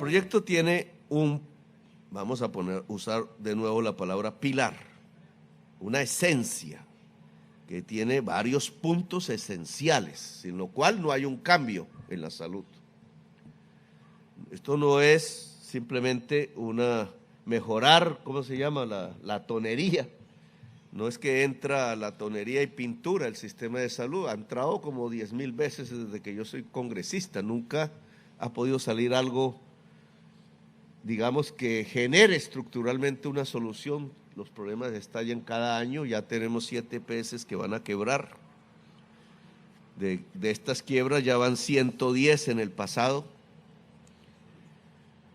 proyecto tiene vamos a usar de nuevo la palabra pilar, una esencia que tiene varios puntos esenciales, sin lo cual no hay un cambio en la salud. Esto no es simplemente mejorar, ¿cómo se llama? La tonería. No es que entra la tonería y pintura el sistema de salud, ha entrado como 10,000 veces desde que yo soy congresista, nunca ha podido salir algo, digamos, que genere estructuralmente una solución. Los problemas estallan cada año, ya tenemos 7 EPS que van a quebrar. De estas quiebras ya van 110 en el pasado.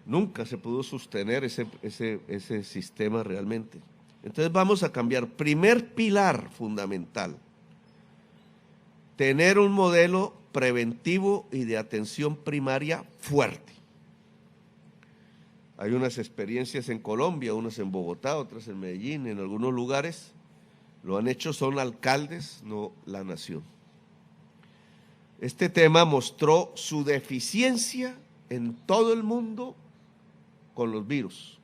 Nunca se pudo sostener ese sistema realmente. Entonces vamos a cambiar. Primer pilar fundamental, tener un modelo preventivo y de atención primaria fuerte. Hay unas experiencias en Colombia, unas en Bogotá, otras en Medellín, en algunos lugares. Lo han hecho son alcaldes, no la nación. Este tema mostró su deficiencia en todo el mundo con los virus.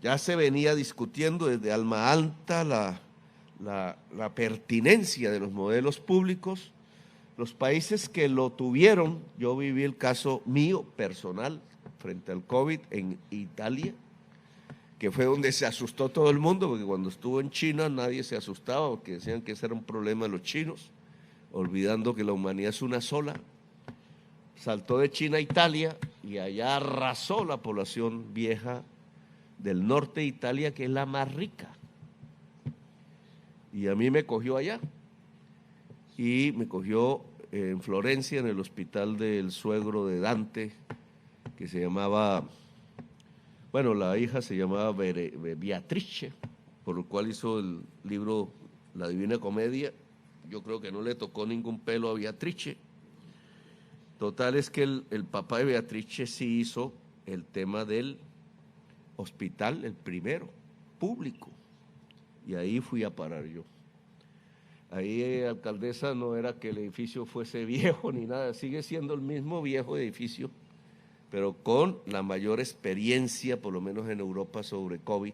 Ya se venía discutiendo desde Alma Anta la pertinencia de los modelos públicos. Los países que lo tuvieron, yo viví el caso mío personal frente al COVID en Italia, que fue donde se asustó todo el mundo, porque cuando estuvo en China nadie se asustaba, porque decían que ese era un problema de los chinos, olvidando que la humanidad es una sola. Saltó de China a Italia y allá arrasó la población vieja del norte de Italia, que es la más rica. Y a mí me cogió allá. Y me cogió en Florencia, en el hospital del suegro de Dante, que se llamaba, bueno, la hija se llamaba Beatrice, por lo cual hizo el libro La Divina Comedia. Yo creo que no le tocó ningún pelo a Beatrice. Total es que el papá de Beatrice sí hizo el tema del hospital, el primero, público, y ahí fui a parar yo. Ahí, alcaldesa, no era que el edificio fuese viejo ni nada, sigue siendo el mismo viejo edificio, pero con la mayor experiencia, por lo menos en Europa, sobre COVID.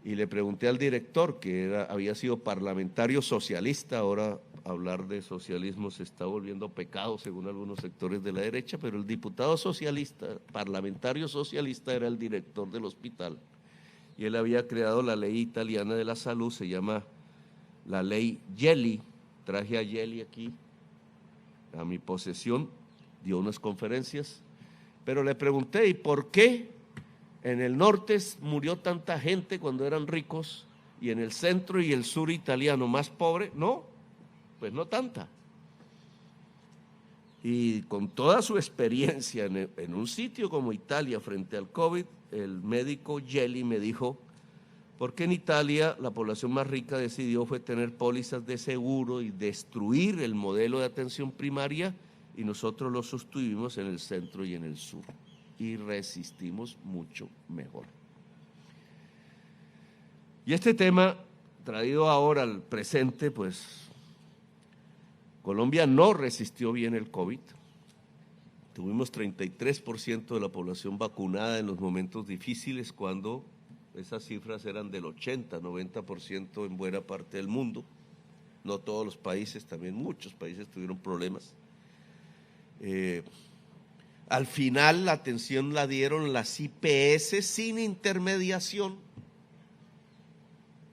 Y le pregunté al director, que había sido parlamentario socialista, ahora hablar de socialismo se está volviendo pecado según algunos sectores de la derecha, pero el diputado socialista, parlamentario socialista, era el director del hospital. Y él había creado la ley italiana de la salud, se llama la ley Gelli. Traje a Gelli aquí, a mi posesión, dio unas conferencias, pero le pregunté, ¿y por qué en el norte murió tanta gente cuando eran ricos y en el centro y el sur italiano más pobre? No, pues no tanta. Y con toda su experiencia en un sitio como Italia frente al COVID, el médico Gelli me dijo, ¿por qué en Italia la población más rica decidió fue tener pólizas de seguro y destruir el modelo de atención primaria, y nosotros lo sostuvimos en el centro y en el sur y resistimos mucho mejor? Y este tema traído ahora al presente, pues Colombia no resistió bien el COVID. Tuvimos 33% de la población vacunada en los momentos difíciles, cuando esas cifras eran del 80, 90% en buena parte del mundo. No todos los países, también muchos países tuvieron problemas. Al final la atención la dieron las IPS sin intermediación.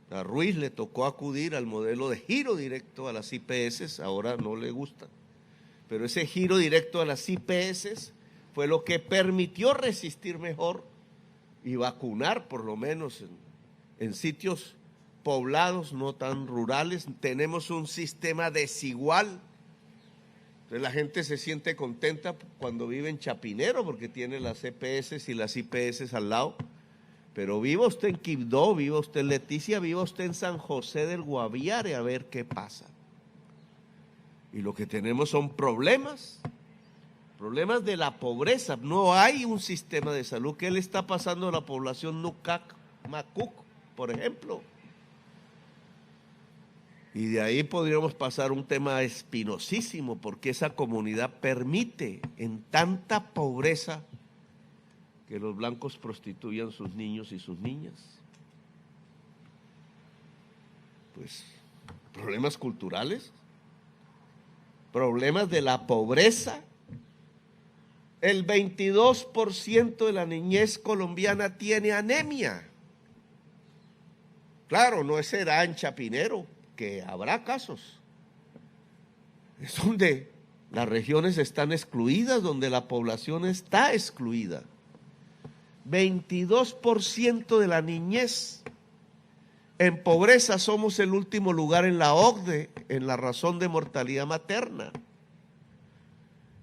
A Ruiz le tocó acudir al modelo de giro directo a las IPS, ahora no le gusta. Pero ese giro directo a las IPS fue lo que permitió resistir mejor y vacunar, por lo menos en sitios poblados, no tan rurales. Tenemos un sistema desigual. Entonces la gente se siente contenta cuando vive en Chapinero porque tiene las EPS y las IPS al lado. Pero viva usted en Quibdó, viva usted en Leticia, viva usted en San José del Guaviare, a ver qué pasa. Y lo que tenemos son problemas de la pobreza. No hay un sistema de salud. ¿Qué le está pasando a la población Nucac, Macuc, por ejemplo? Y de ahí podríamos pasar a un tema espinosísimo, porque esa comunidad permite en tanta pobreza que los blancos prostituyan sus niños y sus niñas. Pues problemas culturales, problemas de la pobreza. El 22% de la niñez colombiana tiene anemia. Claro, no será en Chapinero, que habrá casos. Es donde las regiones están excluidas, donde la población está excluida. 22% de la niñez. En pobreza somos el último lugar en la OCDE, en la razón de mortalidad materna.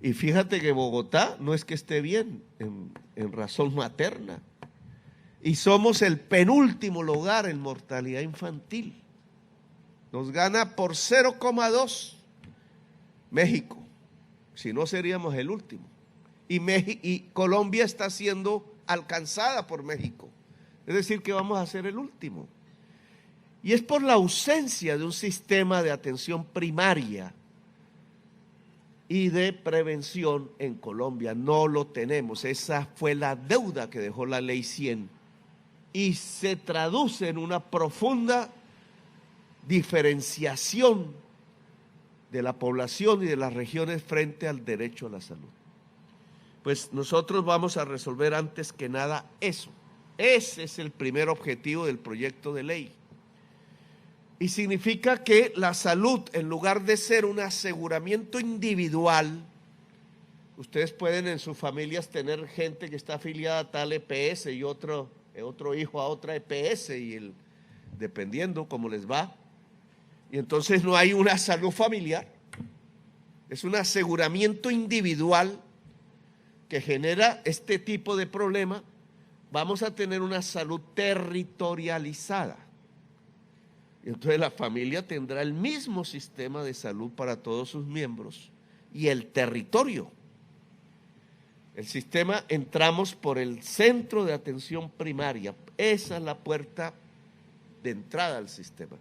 Y fíjate que Bogotá no es que esté bien en razón materna. Y somos el penúltimo lugar en mortalidad infantil. Nos gana por 0,2 México, si no seríamos el último. Y Colombia está siendo alcanzada por México. Es decir, que vamos a ser el último. Y es por la ausencia de un sistema de atención primaria y de prevención en Colombia. No lo tenemos. Esa fue la deuda que dejó la Ley 100 y se traduce en una profunda diferenciación de la población y de las regiones frente al derecho a la salud. Pues nosotros vamos a resolver antes que nada eso. Ese es el primer objetivo del proyecto de ley. Y significa que la salud, en lugar de ser un aseguramiento individual, ustedes pueden en sus familias tener gente que está afiliada a tal EPS y otro hijo a otra EPS, y dependiendo cómo les va. Y entonces no hay una salud familiar, es un aseguramiento individual que genera este tipo de problema. Vamos a tener una salud territorializada. Y entonces la familia tendrá el mismo sistema de salud para todos sus miembros y el territorio. El sistema, entramos por el centro de atención primaria. Esa es la puerta de entrada al sistema.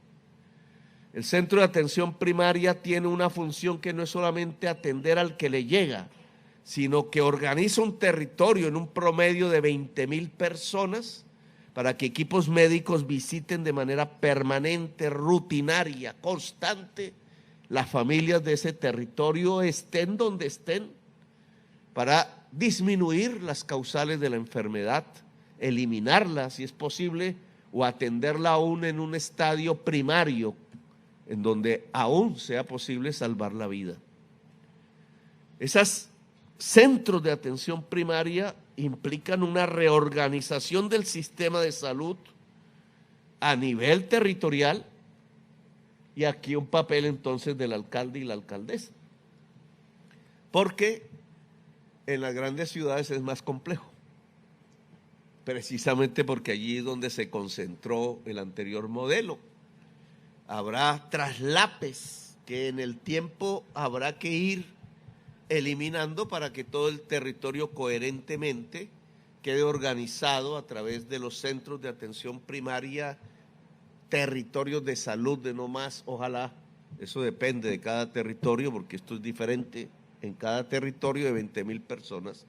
El centro de atención primaria tiene una función que no es solamente atender al que le llega, sino que organiza un territorio en un promedio de 20,000 personas para que equipos médicos visiten de manera permanente, rutinaria, constante, las familias de ese territorio, estén donde estén, para disminuir las causales de la enfermedad, eliminarla si es posible, o atenderla aún en un estadio primario, en donde aún sea posible salvar la vida. Esos centros de atención primaria implican una reorganización del sistema de salud a nivel territorial, y aquí un papel entonces del alcalde y la alcaldesa, porque en las grandes ciudades es más complejo, precisamente porque allí es donde se concentró el anterior modelo. Habrá traslapes que en el tiempo habrá que ir eliminando para que todo el territorio coherentemente quede organizado a través de los centros de atención primaria, territorios de salud de no más, ojalá, eso depende de cada territorio porque esto es diferente en cada territorio de 20,000 personas.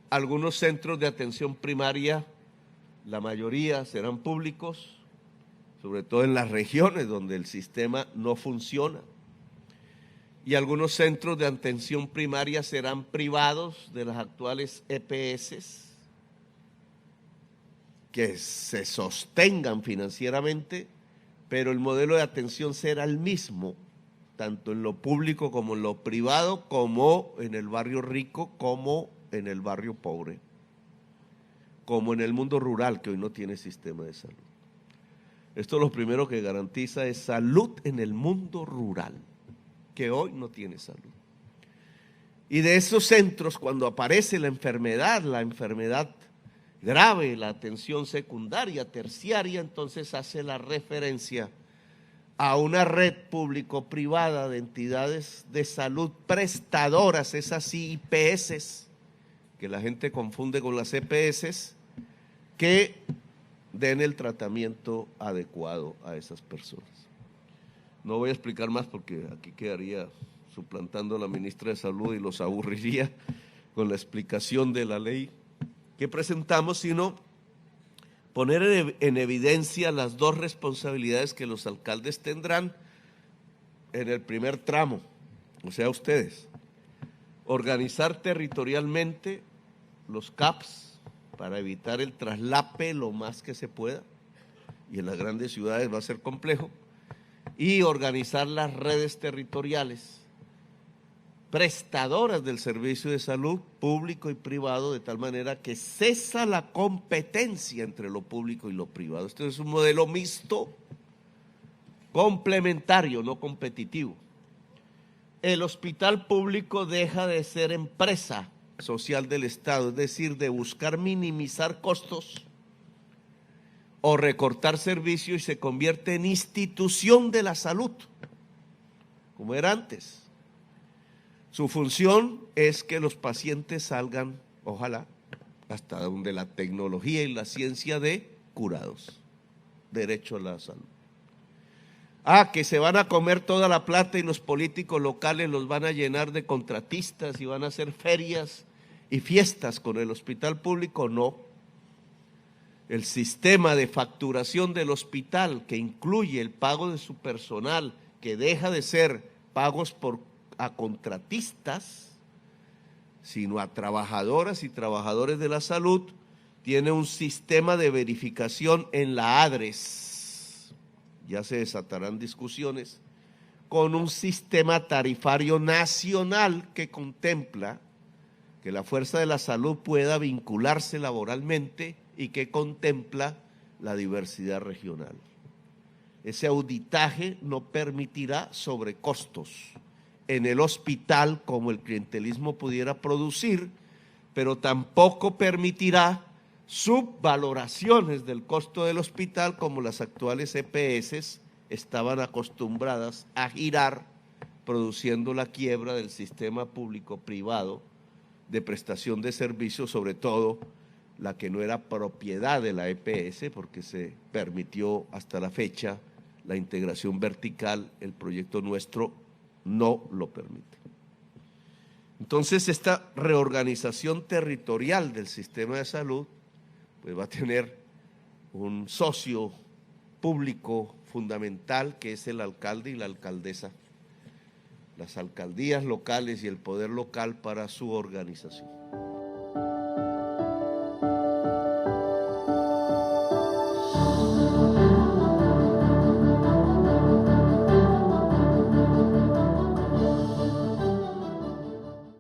Algunos centros de atención primaria, la mayoría serán públicos, sobre todo en las regiones donde el sistema no funciona. Y algunos centros de atención primaria serán privados de las actuales EPS, que se sostengan financieramente, pero el modelo de atención será el mismo, tanto en lo público como en lo privado, como en el barrio rico, como en el barrio pobre, como en el mundo rural, que hoy no tiene sistema de salud. Esto lo primero que garantiza es salud en el mundo rural, que hoy no tiene salud. Y de esos centros, cuando aparece la enfermedad grave, la atención secundaria, terciaria, entonces hace la referencia a una red público-privada de entidades de salud prestadoras, esas IPS, que la gente confunde con las EPS, que den el tratamiento adecuado a esas personas. No voy a explicar más porque aquí quedaría suplantando a la ministra de Salud y los aburriría con la explicación de la ley. que presentamos, sino poner en evidencia las dos responsabilidades que los alcaldes tendrán en el primer tramo, o sea, ustedes. Organizar territorialmente los CAPs para evitar el traslape lo más que se pueda, y en las grandes ciudades va a ser complejo, y organizar las redes territoriales prestadoras del servicio de salud público y privado, de tal manera que cesa la competencia entre lo público y lo privado. Este es un modelo mixto, complementario, no competitivo. El hospital público deja de ser empresa social del Estado, es decir, de buscar minimizar costos o recortar servicios, y se convierte en institución de la salud, como era antes. Su función es que los pacientes salgan, ojalá, hasta donde la tecnología y la ciencia dé, curados. Derecho a la salud. Que se van a comer toda la plata y los políticos locales los van a llenar de contratistas y van a hacer ferias y fiestas con el hospital público. No. El sistema de facturación del hospital, que incluye el pago de su personal, que deja de ser pagos a contratistas, sino a trabajadoras y trabajadores de la salud, tiene un sistema de verificación en la ADRES, ya se desatarán discusiones, con un sistema tarifario nacional que contempla que la fuerza de la salud pueda vincularse laboralmente y que contempla la diversidad regional. Ese auditaje no permitirá sobrecostos en el hospital como el clientelismo pudiera producir, pero tampoco permitirá subvaloraciones del costo del hospital como las actuales EPS estaban acostumbradas a girar, produciendo la quiebra del sistema público-privado de prestación de servicios, sobre todo la que no era propiedad de la EPS, porque se permitió hasta la fecha la integración vertical. El proyecto nuestro no lo permite. Entonces, esta reorganización territorial del sistema de salud pues va a tener un socio público fundamental, que es el alcalde y la alcaldesa, las alcaldías locales y el poder local para su organización.